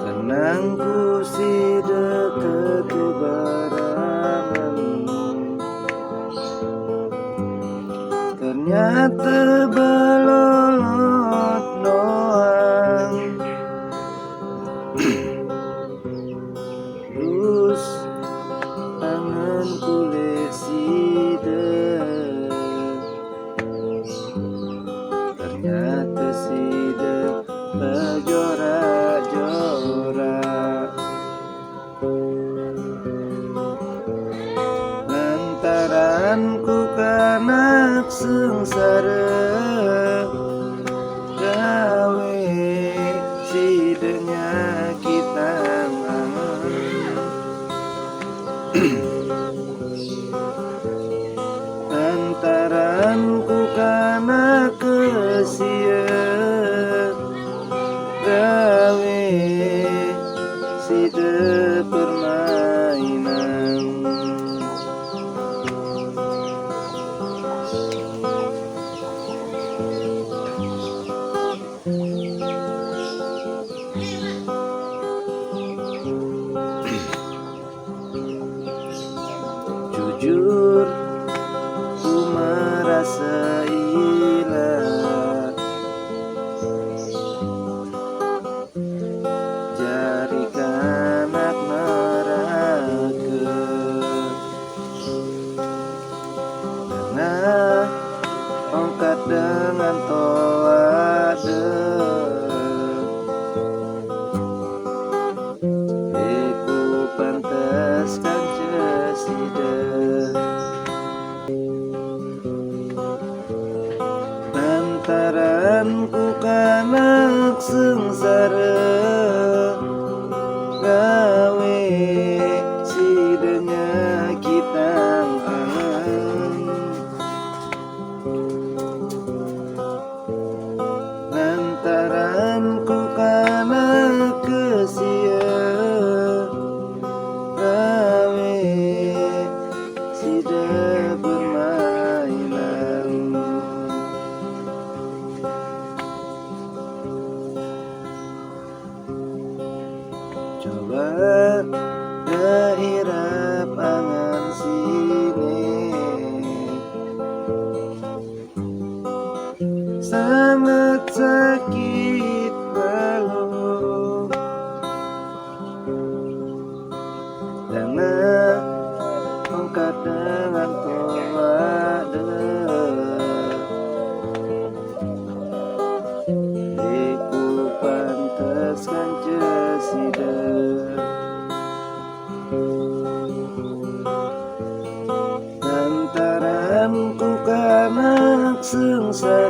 Kenangku si deket baranganmu, ternyata belolot doang. Terus anganku leside, ternyata side berjorak-jorak. Lantaranku kanak sengsara, gawe sidenya kita lantaranku kanak kesia, gawe side permainan. Jujur ku merasa ilah, jari kanak neraka, karena ongkat dengan toade. Aku pantaskan cesida, lantaranku kanak sengsara, gawe sidenya kita lantaranku kanak kesia, gawe sida bermainan. Coba keirap angan sini, sangat sakit balu, karena ongkat dengan toade. Aku pantaskan cesida, lantaranku kanak sengsara,